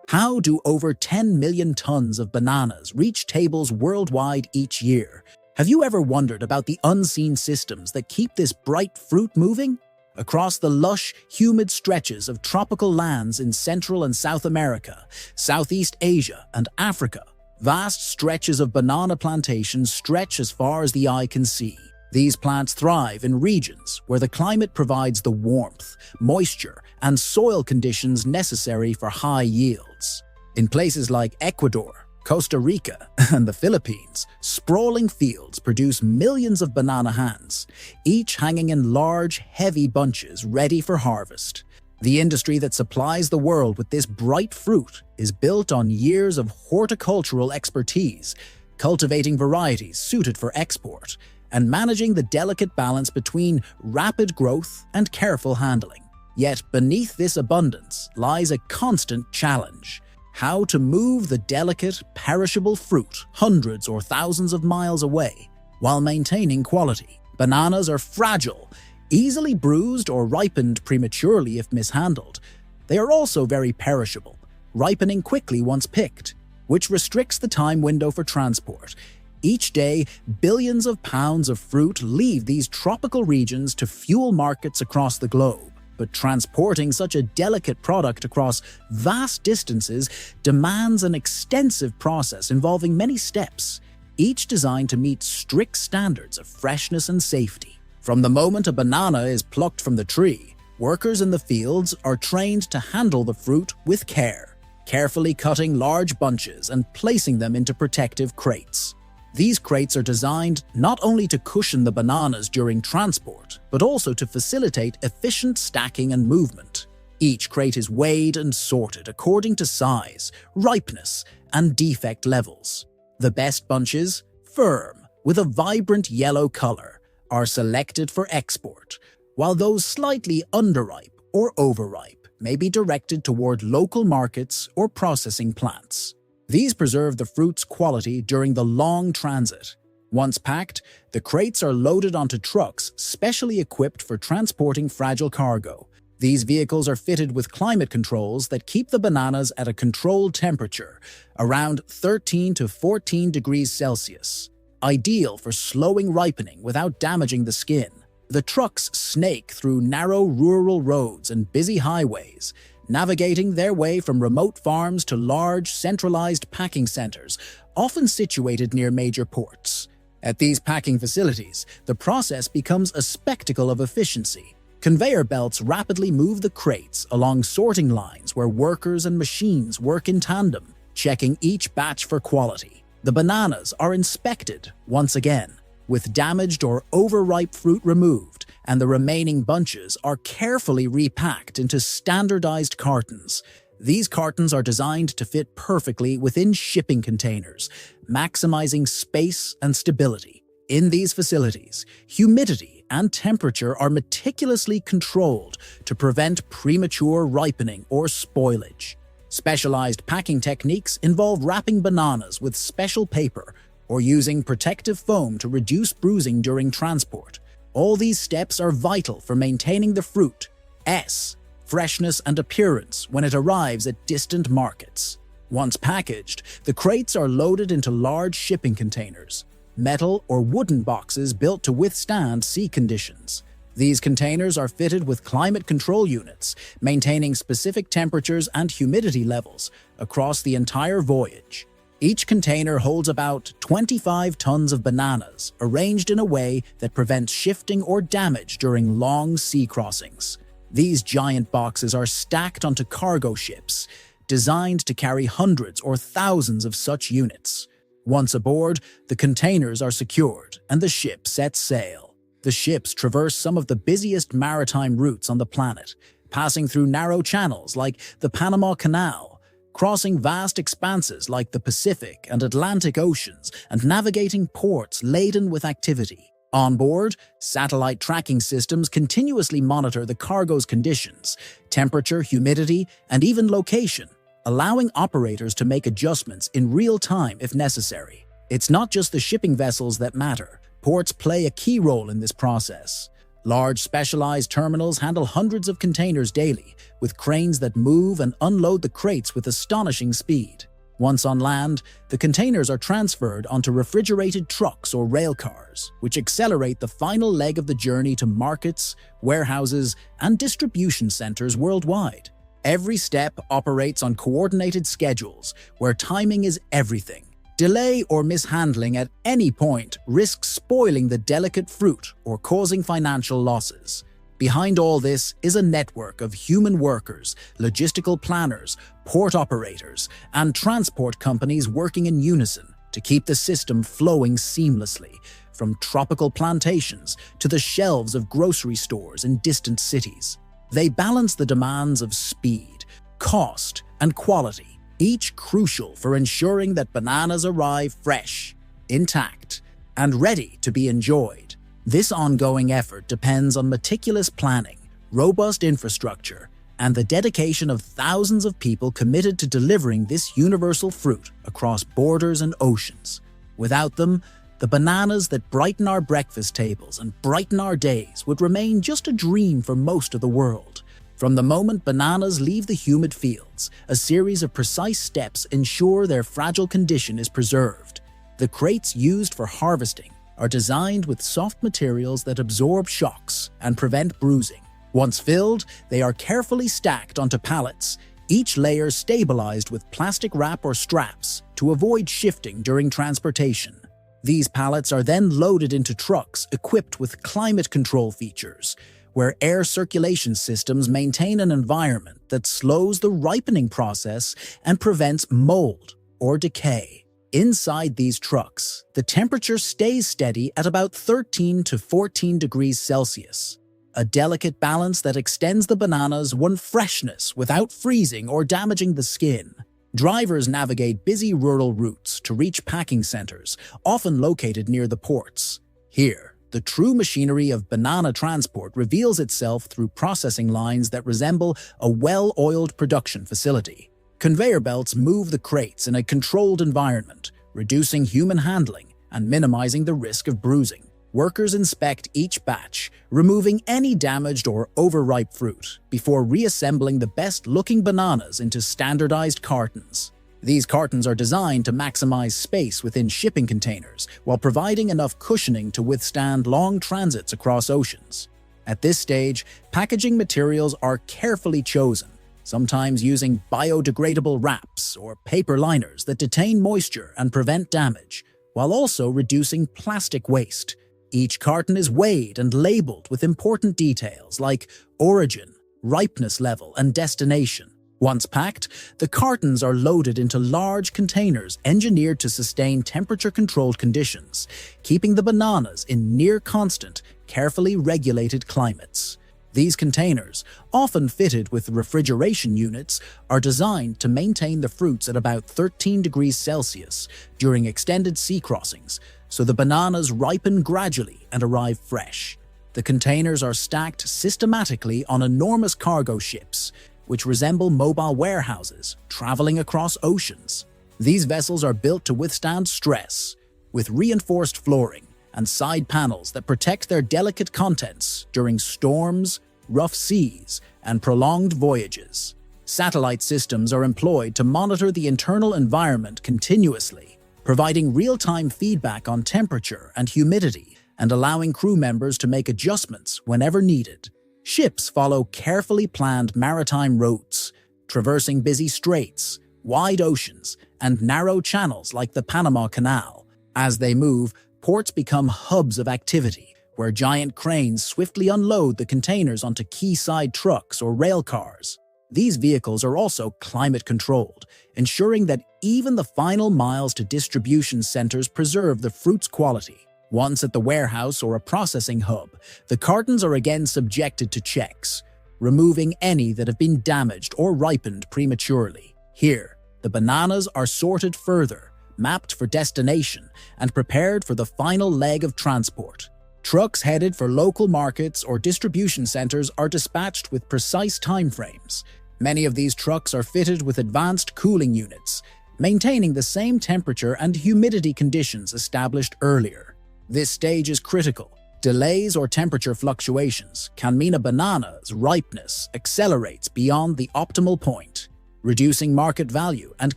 How do over 10 million tons of bananas reach tables worldwide each year? Have you ever wondered about the unseen systems that keep this bright fruit moving? Across the lush, humid stretches of tropical lands in Central and South America, Southeast Asia, and Africa, vast stretches of banana plantations stretch as far as the eye can see. These plants thrive in regions where the climate provides the warmth, moisture, and soil conditions necessary for high yields. In places like Ecuador, Costa Rica, and the Philippines, sprawling fields produce millions of banana hands, each hanging in large, heavy bunches ready for harvest. The industry that supplies the world with this bright fruit is built on years of horticultural expertise, cultivating varieties suited for export, and managing the delicate balance between rapid growth and careful handling. Yet beneath this abundance lies a constant challenge: how to move the delicate, perishable fruit hundreds or thousands of miles away while maintaining quality. Bananas are fragile, easily bruised or ripened prematurely if mishandled. They are also very perishable, ripening quickly once picked, which restricts the time window for transport. Each day, billions of pounds of fruit leave these tropical regions to fuel markets across the globe. But transporting such a delicate product across vast distances demands an extensive process involving many steps, each designed to meet strict standards of freshness and safety. From the moment a banana is plucked from the tree, workers in the fields are trained to handle the fruit with care, carefully cutting large bunches and placing them into protective crates. These crates are designed not only to cushion the bananas during transport, but also to facilitate efficient stacking and movement. Each crate is weighed and sorted according to size, ripeness, and defect levels. The best bunches, firm, with a vibrant yellow color, are selected for export, while those slightly underripe or overripe may be directed toward local markets or processing plants. These preserve the fruit's quality during the long transit. Once packed, the crates are loaded onto trucks specially equipped for transporting fragile cargo. These vehicles are fitted with climate controls that keep the bananas at a controlled temperature, around 13 to 14 degrees Celsius, ideal for slowing ripening without damaging the skin. The trucks snake through narrow rural roads and busy highways, navigating their way from remote farms to large, centralized packing centers, often situated near major ports. At these packing facilities, the process becomes a spectacle of efficiency. Conveyor belts rapidly move the crates along sorting lines where workers and machines work in tandem, checking each batch for quality. The bananas are inspected once again, with damaged or overripe fruit removed, and the remaining bunches are carefully repacked into standardized cartons. These cartons are designed to fit perfectly within shipping containers, maximizing space and stability. In these facilities, humidity and temperature are meticulously controlled to prevent premature ripening or spoilage. Specialized packing techniques involve wrapping bananas with special paper or using protective foam to reduce bruising during transport. All these steps are vital for maintaining the fruit's freshness and appearance when it arrives at distant markets. Once packaged, the crates are loaded into large shipping containers, metal or wooden boxes built to withstand sea conditions. These containers are fitted with climate control units, maintaining specific temperatures and humidity levels across the entire voyage. Each container holds about 25 tons of bananas, arranged in a way that prevents shifting or damage during long sea crossings. These giant boxes are stacked onto cargo ships, designed to carry hundreds or thousands of such units. Once aboard, the containers are secured and the ship sets sail. The ships traverse some of the busiest maritime routes on the planet, passing through narrow channels like the Panama Canal, crossing vast expanses like the Pacific and Atlantic Oceans, and navigating ports laden with activity. On board, satellite tracking systems continuously monitor the cargo's conditions, temperature, humidity, and even location, allowing operators to make adjustments in real time if necessary. It's not just the shipping vessels that matter. Ports play a key role in this process. Large specialized terminals handle hundreds of containers daily, with cranes that move and unload the crates with astonishing speed. Once on land, the containers are transferred onto refrigerated trucks or rail cars, which accelerate the final leg of the journey to markets, warehouses, and distribution centers worldwide. Every step operates on coordinated schedules, where timing is everything. Delay or mishandling at any point risks spoiling the delicate fruit or causing financial losses. Behind all this is a network of human workers, logistical planners, port operators, and transport companies working in unison to keep the system flowing seamlessly, from tropical plantations to the shelves of grocery stores in distant cities. They balance the demands of speed, cost, and quality, each crucial for ensuring that bananas arrive fresh, intact, and ready to be enjoyed. This ongoing effort depends on meticulous planning, robust infrastructure, and the dedication of thousands of people committed to delivering this universal fruit across borders and oceans. Without them, the bananas that brighten our breakfast tables and brighten our days would remain just a dream for most of the world. From the moment bananas leave the humid fields, a series of precise steps ensure their fragile condition is preserved. The crates used for harvesting are designed with soft materials that absorb shocks and prevent bruising. Once filled, they are carefully stacked onto pallets, each layer stabilized with plastic wrap or straps to avoid shifting during transportation. These pallets are then loaded into trucks equipped with climate control features, where air circulation systems maintain an environment that slows the ripening process and prevents mold or decay. Inside these trucks, the temperature stays steady at about 13 to 14 degrees Celsius, a delicate balance that extends the banana's freshness without freezing or damaging the skin. Drivers navigate busy rural routes to reach packing centers, often located near the ports. Here, the true machinery of banana transport reveals itself through processing lines that resemble a well-oiled production facility. Conveyor belts move the crates in a controlled environment, reducing human handling and minimizing the risk of bruising. Workers inspect each batch, removing any damaged or overripe fruit before reassembling the best-looking bananas into standardized cartons. These cartons are designed to maximize space within shipping containers while providing enough cushioning to withstand long transits across oceans. At this stage, packaging materials are carefully chosen, sometimes using biodegradable wraps or paper liners that detain moisture and prevent damage, while also reducing plastic waste. Each carton is weighed and labeled with important details like origin, ripeness level, and destination. Once packed, the cartons are loaded into large containers engineered to sustain temperature-controlled conditions, keeping the bananas in near-constant, carefully regulated climates. These containers, often fitted with refrigeration units, are designed to maintain the fruits at about 13 degrees Celsius during extended sea crossings, so the bananas ripen gradually and arrive fresh. The containers are stacked systematically on enormous cargo ships, which resemble mobile warehouses traveling across oceans. These vessels are built to withstand stress, with reinforced flooring and side panels that protect their delicate contents during storms, rough seas, and prolonged voyages. Satellite systems are employed to monitor the internal environment continuously, providing real-time feedback on temperature and humidity and allowing crew members to make adjustments whenever needed. Ships follow carefully planned maritime routes, traversing busy straits, wide oceans, and narrow channels like the Panama Canal. As they move, ports become hubs of activity, where giant cranes swiftly unload the containers onto quayside trucks or rail cars. These vehicles are also climate-controlled, ensuring that even the final miles to distribution centers preserve the fruit's quality. Once at the warehouse or a processing hub, the cartons are again subjected to checks, removing any that have been damaged or ripened prematurely. Here, the bananas are sorted further, mapped for destination, and prepared for the final leg of transport. Trucks headed for local markets or distribution centers are dispatched with precise timeframes. Many of these trucks are fitted with advanced cooling units, maintaining the same temperature and humidity conditions established earlier. This stage is critical, Delays or temperature fluctuations can mean a banana's ripeness accelerates beyond the optimal point, reducing market value and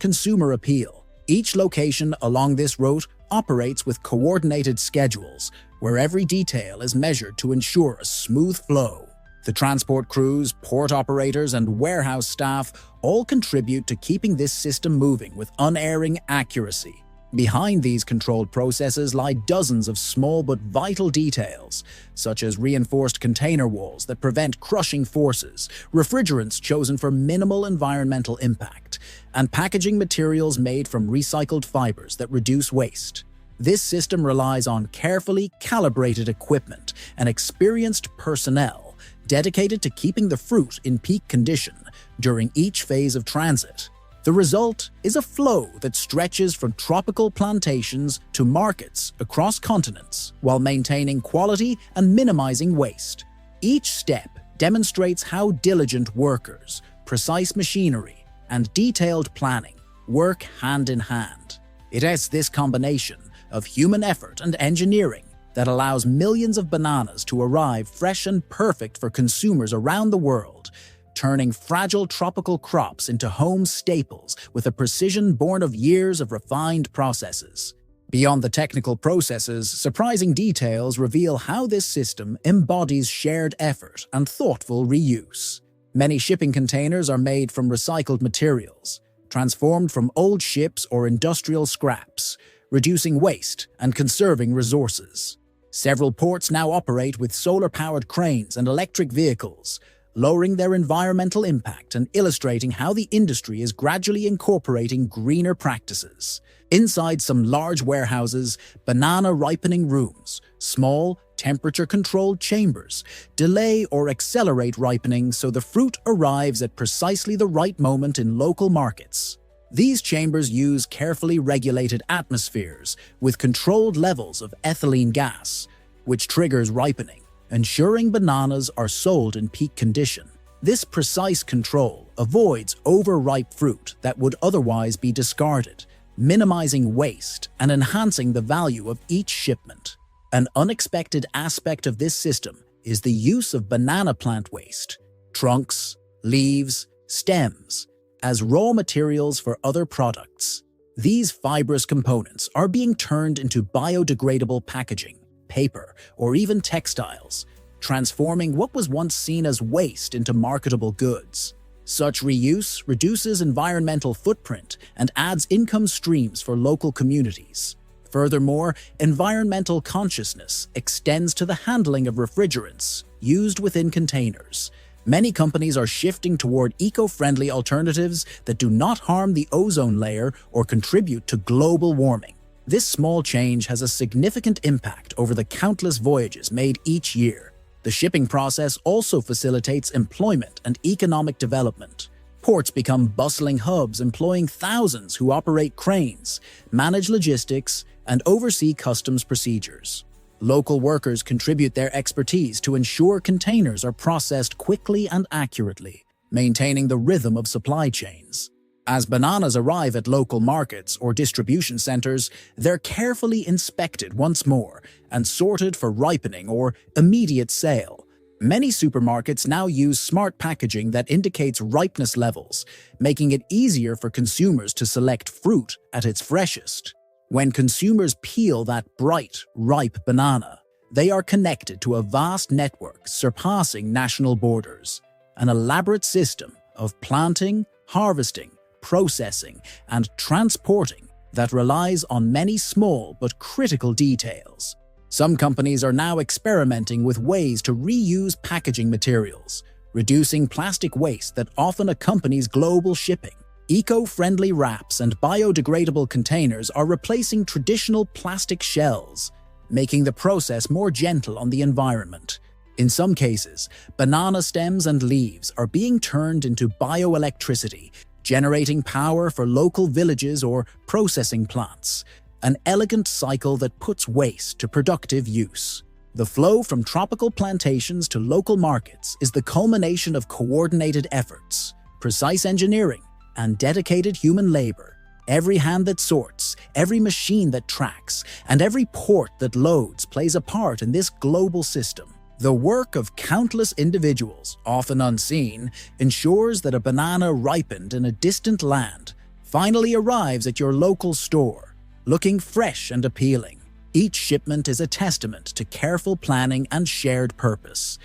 consumer appeal. Each location along this route operates with coordinated schedules, where every detail is measured to ensure a smooth flow. The transport crews, port operators, and warehouse staff all contribute to keeping this system moving with unerring accuracy. Behind these controlled processes lie dozens of small but vital details, such as reinforced container walls that prevent crushing forces, refrigerants chosen for minimal environmental impact, and packaging materials made from recycled fibers that reduce waste. This system relies on carefully calibrated equipment and experienced personnel dedicated to keeping the fruit in peak condition during each phase of transit. The result is a flow that stretches from tropical plantations to markets across continents while maintaining quality and minimizing waste. Each step demonstrates how diligent workers, precise machinery, and detailed planning work hand in hand. It is this combination of human effort and engineering that allows millions of bananas to arrive fresh and perfect for consumers around the world, turning fragile tropical crops into home staples with a precision born of years of refined processes. Beyond the technical processes, surprising details reveal how this system embodies shared effort and thoughtful reuse. Many shipping containers are made from recycled materials, transformed from old ships or industrial scraps, reducing waste and conserving resources. Several ports now operate with solar-powered cranes and electric vehicles, lowering their environmental impact and illustrating how the industry is gradually incorporating greener practices. Inside some large warehouses, banana ripening rooms, small, temperature-controlled chambers, delay or accelerate ripening so the fruit arrives at precisely the right moment in local markets. These chambers use carefully regulated atmospheres with controlled levels of ethylene gas, which triggers ripening, ensuring bananas are sold in peak condition. This precise control avoids overripe fruit that would otherwise be discarded, minimizing waste and enhancing the value of each shipment. An unexpected aspect of this system is the use of banana plant waste, trunks, leaves, stems, as raw materials for other products. These fibrous components are being turned into biodegradable packaging, paper, or even textiles, transforming what was once seen as waste into marketable goods. Such reuse reduces environmental footprint and adds income streams for local communities. Furthermore, environmental consciousness extends to the handling of refrigerants used within containers. Many companies are shifting toward eco-friendly alternatives that do not harm the ozone layer or contribute to global warming. This small change has a significant impact over the countless voyages made each year. The shipping process also facilitates employment and economic development. Ports become bustling hubs employing thousands who operate cranes, manage logistics, and oversee customs procedures. Local workers contribute their expertise to ensure containers are processed quickly and accurately, maintaining the rhythm of supply chains. As bananas arrive at local markets or distribution centers, they're carefully inspected once more and sorted for ripening or immediate sale. Many supermarkets now use smart packaging that indicates ripeness levels, making it easier for consumers to select fruit at its freshest. When consumers peel that bright, ripe banana, they are connected to a vast network surpassing national borders. An elaborate system of planting, harvesting, processing, and transporting that relies on many small but critical details. Some companies are now experimenting with ways to reuse packaging materials, reducing plastic waste that often accompanies global shipping. Eco-friendly wraps and biodegradable containers are replacing traditional plastic shells, making the process more gentle on the environment. In some cases, banana stems and leaves are being turned into bioelectricity, generating power for local villages or processing plants, an elegant cycle that puts waste to productive use. The flow from tropical plantations to local markets is the culmination of coordinated efforts, precise engineering, and dedicated human labor. Every hand that sorts, every machine that tracks, and every port that loads plays a part in this global system. The work of countless individuals, often unseen, ensures that a banana ripened in a distant land finally arrives at your local store, looking fresh and appealing. Each shipment is a testament to careful planning and shared purpose,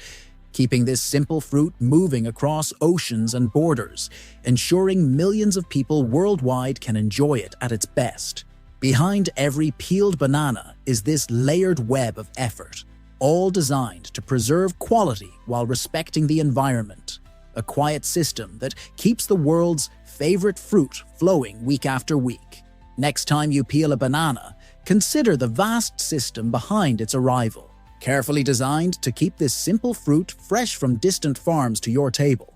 keeping this simple fruit moving across oceans and borders, ensuring millions of people worldwide can enjoy it at its best. Behind every peeled banana is this layered web of effort, all designed to preserve quality while respecting the environment. A quiet system that keeps the world's favorite fruit flowing week after week. Next time you peel a banana, consider the vast system behind its arrival, carefully designed to keep this simple fruit fresh from distant farms to your table.